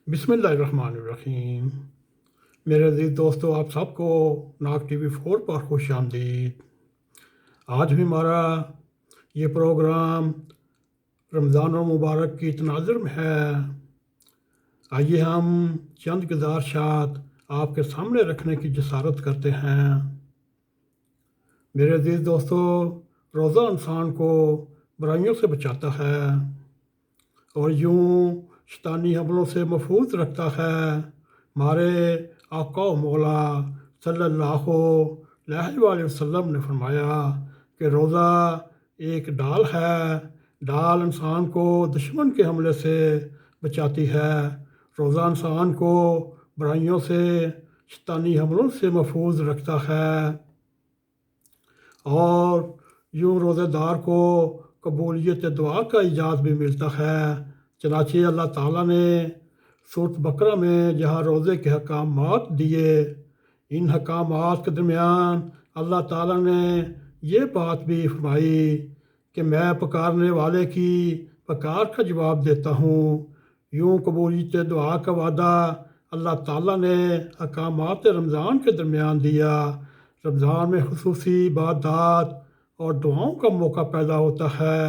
बिस्मिल्लाहिर्रहमानिर्रहीम। मेरे अजीज़ दोस्तों, आप सबको नाग TV 4 पर खुश आमदीद। आज भी हमारा ये प्रोग्राम रमज़ान मुबारक की तनाज़ुर में है। आइए हम चंद गुज़ारिशात आपके सामने रखने की जसारत करते हैं। मेरे अजीज़ दोस्तों, रोज़ा इंसान को बुराइयों से बचाता है और यूं शैतानी हमलों से महफूज रखता है। हमारे आका व मौला सल्लल्लाहु अलैहि वसल्लम ने फरमाया कि रोज़ा एक ढाल है। ढाल इंसान को दुश्मन के हमले से बचाती है। रोज़ा इंसान को बुराइयों से शैतानी हमलों से महफूज रखता है और यूं रोज़ेदार को कबूलियत दुआ का इजाज़ भी मिलता है। चनाचे अल्लाह ताला ने सूरत बकरा में जहाँ रोज़े के हकामात दिए, इन हकामात के दरमियान अल्लाह ताला ने ये बात भी फरमाई कि मैं पुकारने वाले की पुकार का जवाब देता हूँ। यूं कबूलियत दुआ का वादा अल्लाह ताला ने हकामात रमज़ान के दरमियान दिया। रमज़ान में खुसूसी इबादत और दुआओं का मौका पैदा होता है।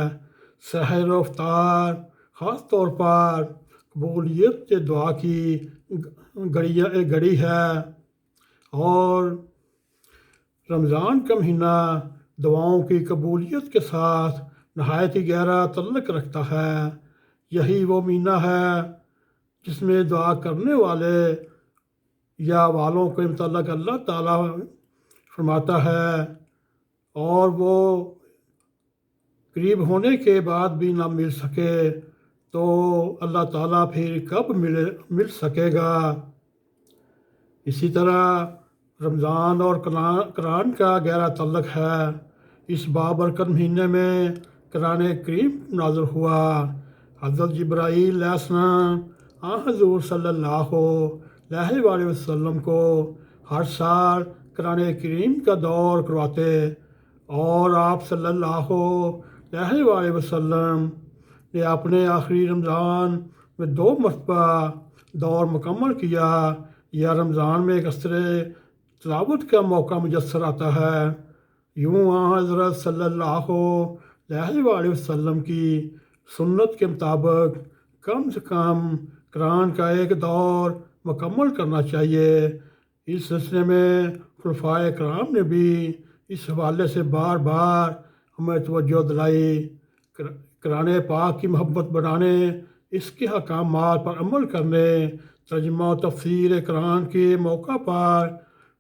सहर व इफ्तार ख़ास तौर पर कबूलियत दुआ की घड़ी है और रमज़ान का महीना दुआओं की कबूलियत के साथ नहायत ही गहरा तल्लुक़ रखता है। यही वो महीना है जिसमें दुआ करने वाले या वालों के मुतल्लिक़ अल्लाह ताला फरमाता है और वो करीब होने के बाद भी ना मिल सके तो अल्लाह ताला फिर कब मिल सकेगा। इसी तरह रमज़ान और कुरान का गहरा तल्लुक़ है। इस बाबरकत महीने में कुरान करीम नाज़िल हुआ। हज़रत जिब्राईल अलैहिस्सलाम हुज़ूर सल्लल्लाहु अलैहि वसल्लम को हर साल कुरान करीम का दौर करवाते और आप सल्लल्लाहु अलैहि वसल्लम ने अपने आखिरी रमज़ान में 2 मरतबा दौर मुकम्मल किया। यह रमज़ान में एक असर तिलावत का मौका मुयस्सर आता है। यूँ हज़रत सल्लल्लाहु अलैहि वसल्लम की सुन्नत के मुताबिक कम से कम कुरान का एक दौर मुकम्मल करना चाहिए। इस सिलसिले में खुलफाए कराम ने भी इस हवाले से बार बार हमें तवज्जो दिलाई। कुरान पाक की मोहब्बत बढ़ाने, इसके हकामात पर अमल करने, तर्जुमा और तफसीर कुरान के मौका पर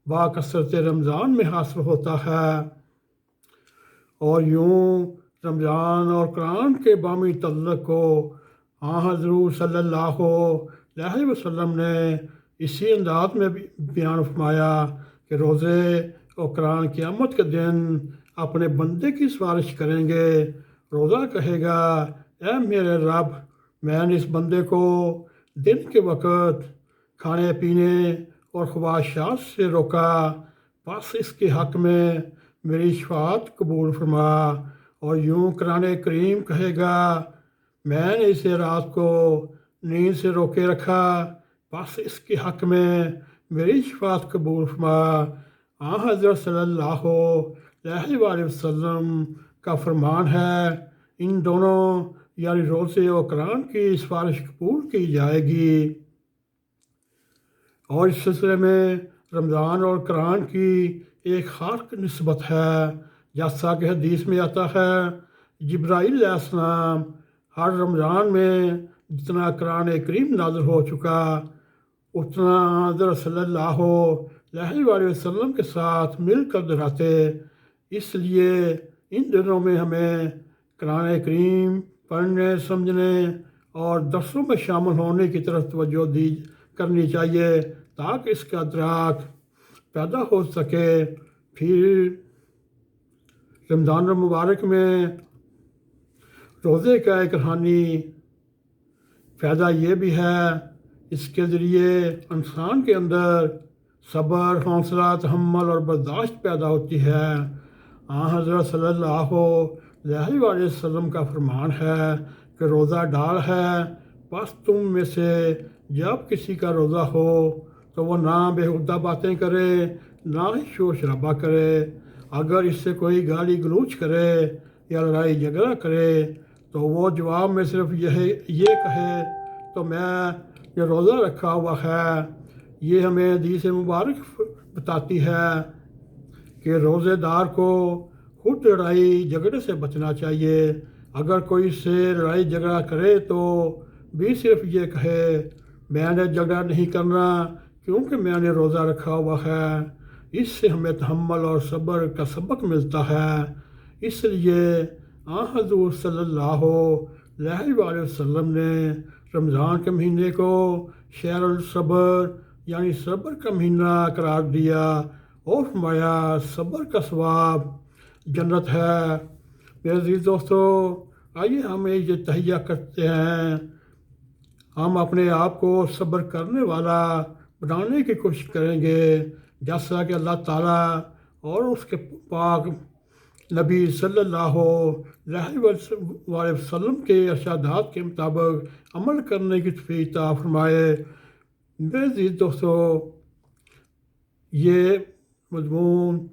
बाकसरत रमज़ान में हासिल होता है। और यूँ रमज़ान और कुरान के बामी तल्लुक़ को हज़ूर सल्लल्लाहु अलैहि वसल्लम ने इसी अंदाज में बयान फरमाया कि रोज़े और कुरान क़यामत के दिन अपने बंदे की सिफारिश करेंगे। रोज़ा कहेगा, ऐ मेरे रब, मैंने इस बंदे को दिन के वक़्त खाने पीने और ख्वाहिशात से रोका, बस इसके हक़ में मेरी शफाअत कबूल फरमा। और यूँ कुरान करीम कहेगा, मैंने इसे रात को नींद से रोके रखा, बस इसके हक़ में मेरी शफाअत कबूल फरमा। हज़रत सल्लल्लाहु अलैहि वसल्लम का फरमान है, इन दोनों यानी रोज़े और कुरान की सिफारिश कबूल की जाएगी। और इस सिलसिले में रमज़ान और कुरान की एक ख़ास निस्बत है। जैसा कि हदीस में आता है, जिब्राईल अलैहिस्सलाम हर रमज़ान में जितना कुरान करीम नाज़िल हो चुका, उतना हज़रत सल्लल्लाहु अलैहि वसल्लम के साथ मिलकर दोहराते। इसलिए इन दिनों में हमें कुरान करीम पढ़ने, समझने और दर्सों में शामिल होने की तरफ तवज्जो करनी चाहिए ताकि इसका अदराक पैदा हो सके। फिर रमज़ान मुबारक में रोज़े का एक रूहानी फ़ायदा ये भी है, इसके ज़रिए इंसान के अंदर सब्र, हौसला, तहम्मुल और बर्दाश्त पैदा होती है। हज़रत सल्लल्लाहु अलैहि वसल्लम का फरमान है कि रोज़ा ढाल है, بس تم میں سے جب کسی کا روزہ ہو تو وہ نہ بےہودہ باتیں کرے نہ ہی شور شرابہ کرے، اگر اس سے کوئی گالی گلوچ کرے یا لڑائی جھگڑا کرے تو وہ جواب میں صرف یہ کہے تو میں یہ روزہ رکھا ہوا ہے۔ یہ ہمیں حدیث مبارک بتاتی ہے کہ روزے دار کو خود لڑائی جھگڑے سے بچنا چاہیے، اگر کوئی اس سے لڑائی جھگڑا کرے تو بھی صرف یہ کہے میں نے جھگڑا نہیں کرنا کیونکہ میں نے روزہ رکھا ہوا ہے۔ اس سے ہمیں تحمل اور صبر کا سبق ملتا ہے۔ اس لیے حضور صلی اللہ علیہ وآلہ وسلم نے رمضان کے مہینے کو شہر الصبر یعنی صبر کا مہینہ قرار دیا اور فرمایا صبر کا ثواب جنت ہے۔ میرے عزیز دوستو، آئیے ہم یہ تہیہ کرتے ہیں، ہم اپنے آپ کو صبر کرنے والا بنانے کی کوشش کریں گے، جیسا کہ اللہ تعالیٰ اور اس کے پاک نبی صلی اللہ علیہ وسلم کے ارشادات کے مطابق عمل کرنے کی توفیق عطا فرمائے۔ میرے عزیز دوستو، یہ مضمون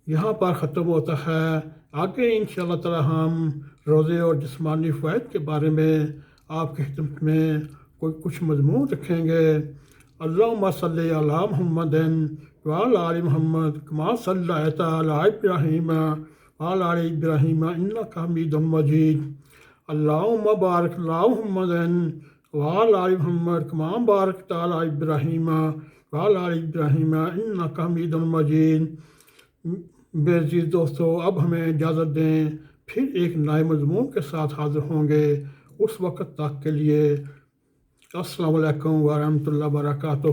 یہاں پر ختم ہوتا ہے۔ آگے انشاءاللہ تعالی ہم روزے اور جسمانی فوائد کے بارے میں آپ کی خدمت میں کچھ مضمون رکھیں گے۔ اللہم صلی علی محمد وعلی آل محمد کما صلیت علی ابراہیم وعلی آل ابراہیم انک حمید مجید۔ اللہم بارک علی محمد وعلی آل محمد کما بارکت علی ابراہیم وعلی آل ابراہیم انک حمید مجید۔ بے عزیز دوستو، اب ہمیں اجازت دیں، پھر ایک نئے مضمون کے ساتھ حاضر ہوں گے۔ اس وقت تک کے لیے السلام علیکم ورحمۃ اللہ وبرکاتہ۔